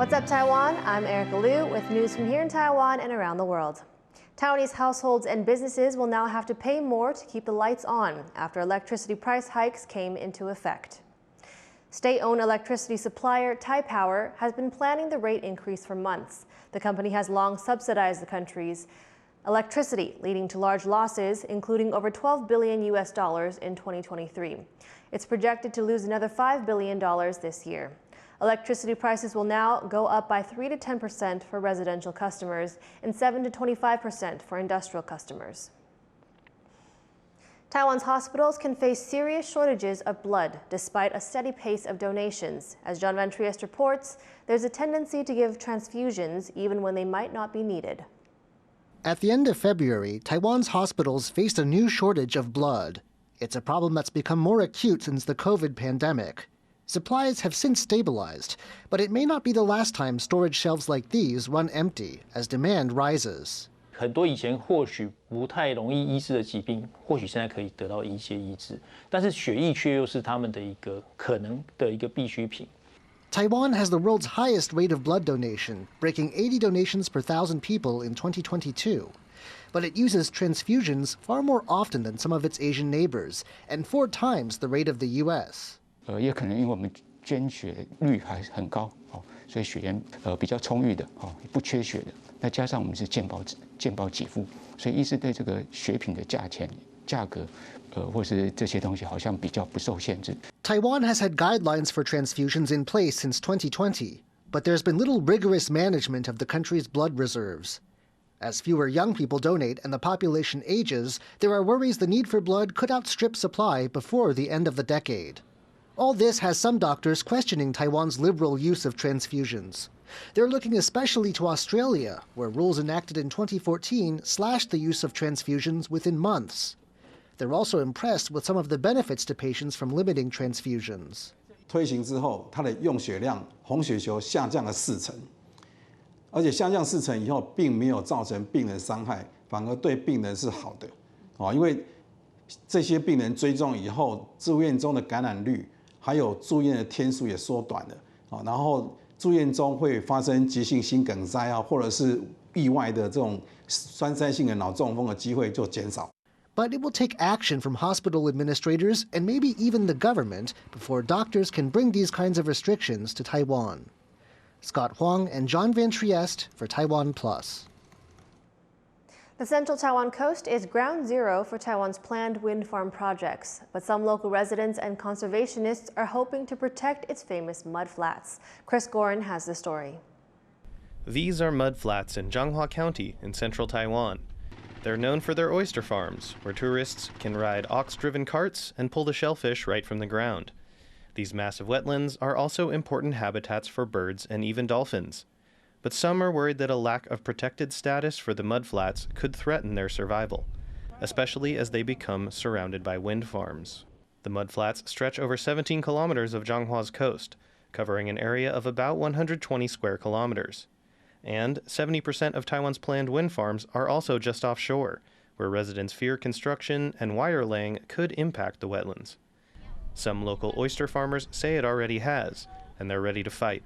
What's up, Taiwan? I'm Erika Liu with news from here in Taiwan and around the world. Taiwanese households and businesses will now have to pay more to keep the lights on after electricity price hikes came into effect. State-owned electricity supplier Taipei has been planning the rate increase for months. The company has long subsidized the country's electricity, leading to large losses, including over $12 billion in 2023. It's projected to lose another $5 billion this year. Electricity prices will now go up by 3 to 10% for residential customers and 7 to 25% for industrial customers. Taiwan's hospitals can face serious shortages of blood despite a steady pace of donations. As John Van Trieste reports, there's a tendency to give transfusions even when they might not be needed. At the end of February, Taiwan's hospitals faced a new shortage of blood. It's a problem that's become more acute since the COVID pandemic. Supplies have since stabilized, but it may not be the last time storage shelves like these run empty as demand rises. 很多以前或许不太容易医治的疾病，或许现在可以得到一些医治，但是血液却又是他们的一个可能的一个必需品。 Taiwan has the world's highest rate of blood donation, breaking 80 donations per 1,000 people in 2022. But it uses transfusions far more often than some of its Asian neighbors, and 4 times the rate of the U.S. 也可能因为我们捐血率还很高，所以血源比较充裕的，不缺血的。那加上我们是健保给付，所以医师对这个血品的价格，或是这些东西好像比较不受限制。Taiwan has had guidelines for transfusions in place since 2020, but there's been little rigorous management of the country's blood reserves. As fewer young people donate and the population ages, there are worries the need for blood could outstrip supply before the end of the decade. All this has some doctors questioning Taiwan's liberal use of transfusions. They're looking especially to Australia, where rules enacted in 2014 slashed the use of transfusions within months. They're also impressed with some of the benefits to patients from limiting transfusions. 推行之后，它的用血量红血球下降了4成，而且下降4成以后，并没有造成病人伤害，反而对病人是好的。因为这些病人追踪以后，住院中的感染率还有住院的天数也缩短了。然后住院中会发生急性心梗塞或者是意外的这种栓塞性的脑中风的机会就减少。 But it will take action from hospital administrators and maybe even the government before doctors can bring these kinds of restrictions to Taiwan. Scott Huang and John Van Trieste for TaiwanPlus. The central Taiwan coast is ground zero for Taiwan's planned wind farm projects, but some local residents and conservationists are hoping to protect its famous mudflats. Chris Gorin has the story. These are mudflats in Changhua County in central Taiwan. They're known for their oyster farms, where tourists can ride ox-driven carts and pull the shellfish right from the ground. These massive wetlands are also important habitats for birds and even dolphins. But some are worried that a lack of protected status for the mudflats could threaten their survival, especially as they become surrounded by wind farms. The mudflats stretch over 17 kilometers of Changhua's coast, covering an area of about 120 square kilometers. And 70% of Taiwan's planned wind farms are also just offshore, where residents fear construction and wire laying could impact the wetlands. Some local oyster farmers say it already has, and they're ready to fight.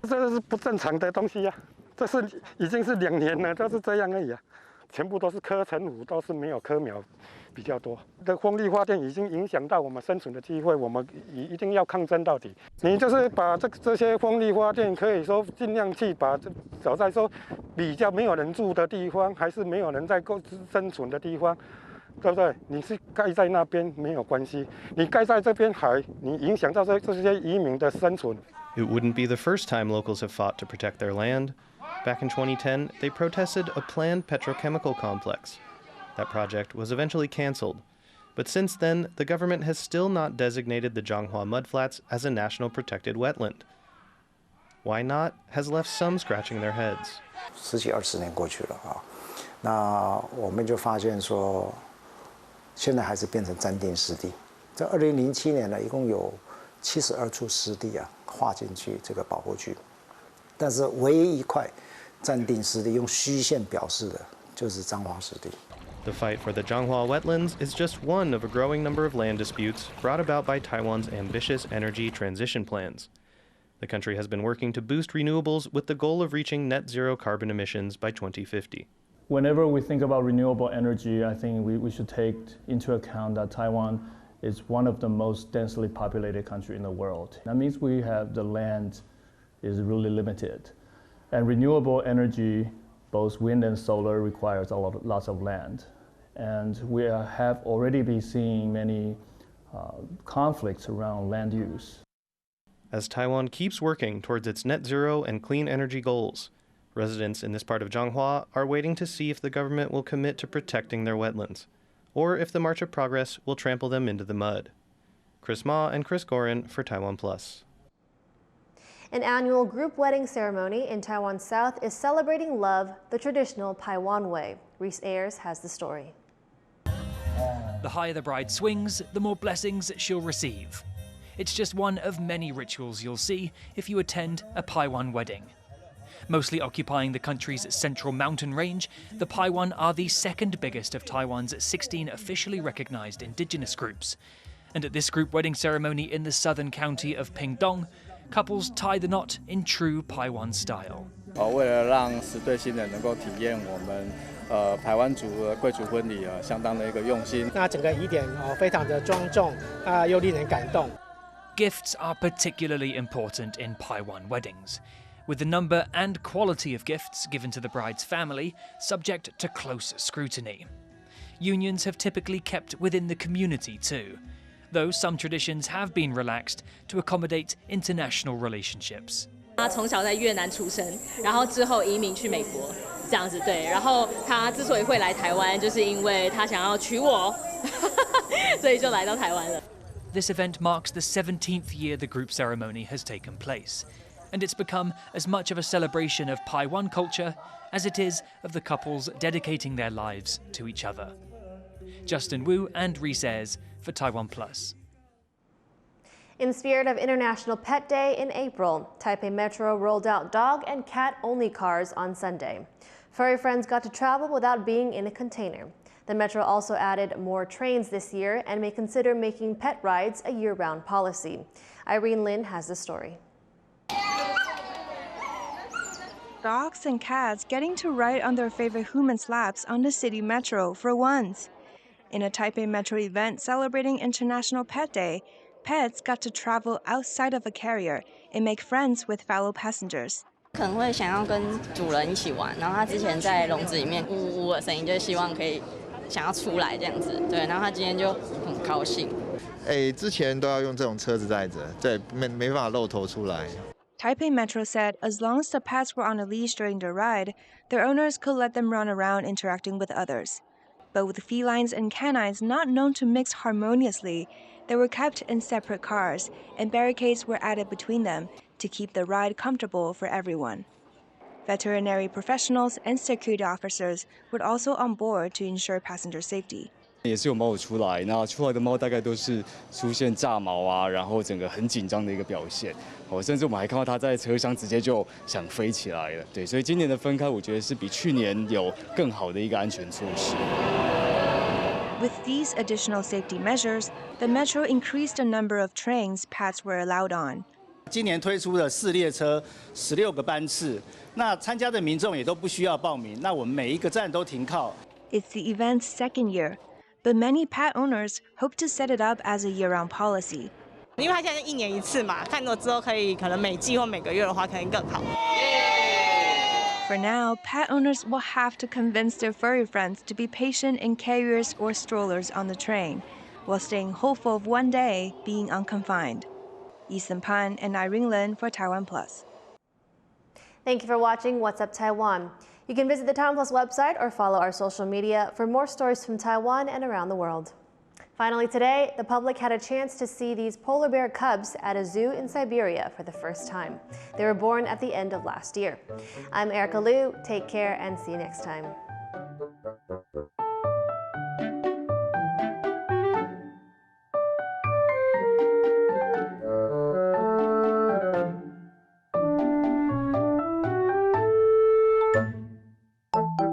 这是不正常的东西呀，这是已经是2年了，都是这样而已啊，全部都是科成虎，都是没有科苗比较多。这风力发电已经影响到我们生存的机会，我们一定要抗争到底。你就是把这些风力发电，可以说尽量去把走在说比较没有人住的地方，还是没有人在生存的地方。 对不对？你是盖在那边没有关系，你盖在这边海，你影响到这些渔民的生存。 It wouldn't be the first time locals have fought to protect their land. Back in 2010, they protested a planned petrochemical complex. That project was eventually canceled. But since then, the government has still not designated the Changhua mudflats as a national protected wetland. Why not has left some scratching their heads. 10几20年过去了啊，那我们就发现说。 现在还是变成暂定湿地。在2007年呢，一共有72处湿地划进去这个保护区，但是唯一一块暂定湿地用虚线表示的，就是彰化湿地。The fight for the Changhua wetlands is just one of a growing number of land disputes brought about by Taiwan's ambitious energy transition plans. The country has been working to boost renewables with the goal of reaching net zero carbon emissions by 2050. Whenever we think about renewable energy, I think we should take into account that Taiwan is one of the most densely populated countries in the world. That means we have the land is really limited. And renewable energy, both wind and solar, requires lots of land. And we have already been seeing many conflicts around land use. As Taiwan keeps working towards its net zero and clean energy goals, residents in this part of Changhua are waiting to see if the government will commit to protecting their wetlands, or if the March of Progress will trample them into the mud. Chris Ma and Chris Gorin for TaiwanPlus. An annual group wedding ceremony in Taiwan South is celebrating love the traditional Paiwan way. Reese Ayers has the story. The higher the bride swings, the more blessings she'll receive. It's just one of many rituals you'll see if you attend a Paiwan wedding. Mostly occupying the country's central mountain range, the Paiwan are the second biggest of Taiwan's 16 officially recognized indigenous groups. And at this group wedding ceremony in the southern county of Pingdong, couples tie the knot in true Paiwan style. 为了让10对新人能够体验我们台湾族的贵族婚礼相当的一个用心。那整个仪典非常的庄重又令人感动。 Gifts are particularly important in Paiwan weddings, with the number and quality of gifts given to the bride's family subject to close scrutiny. Unions have typically kept within the community too, though some traditions have been relaxed to accommodate international relationships. 他从小在越南出生，然后之后移民去美国，这样子对。然后他之所以会来台湾，就是因为他想要娶我，所以就来到台湾了。 This event marks the 17th year the group ceremony has taken place, and it's become as much of a celebration of Paiwan culture as it is of the couples dedicating their lives to each other. Justin Wu and Reese Ayers for TaiwanPlus. In the spirit of International Pet Day in April, Taipei Metro rolled out dog and cat-only cars on Sunday. Furry friends got to travel without being in a container. The Metro also added more trains this year and may consider making pet rides a year-round policy. Irene Lin has the story. Dogs and cats getting to ride on their favorite humans' laps on the city metro for once. In a Taipei Metro event celebrating International Pet Day, pets got to travel outside of a carrier and make friends with fellow passengers. 可能会想要跟主人一起玩，然后他之前在笼子里面呜呜的声音，就希望可以想要出来这样子，对，然后他今天就很高兴。之前都要用这种车子载着，对，没办法露头出来。 Taipei Metro said as long as the pets were on a leash during the ride, their owners could let them run around interacting with others. But with felines and canines not known to mix harmoniously, they were kept in separate cars, and barricades were added between them to keep the ride comfortable for everyone. Veterinary professionals and security officers were also on board to ensure passenger safety. 也是有猫出来，那出来的猫大概都是出现炸毛啊，然后整个很紧张的一个表现。甚至我们还看到它在车厢直接就想飞起来了。对，所以今年的分开，我觉得是比去年有更好的一个安全措施。 With these additional safety measures, the metro increased the number of trains pets were allowed on. 今年推出了4列车，16个班次，那参加的民众也都不需要报名，那我们每一个站都停靠。 It's the event's second year, but many pet owners hope to set it up as a year-round policy. 因为它现在1年1次嘛，看到之后可以可能每季或每个月的话，可能更好。 For now, pet owners will have to convince their furry friends to be patient in carriers or strollers on the train, while staying hopeful of one day being unconfined. Ethan Pan and Irene Lin for TaiwanPlus. Thank you for watching What's Up Taiwan. You can visit the TaiwanPlus website or follow our social media for more stories from Taiwan and around the world. Finally today, the public had a chance to see these polar bear cubs at a zoo in Siberia for the first time. They were born at the end of last year. I'm Erika Liu. Take care and see you next time.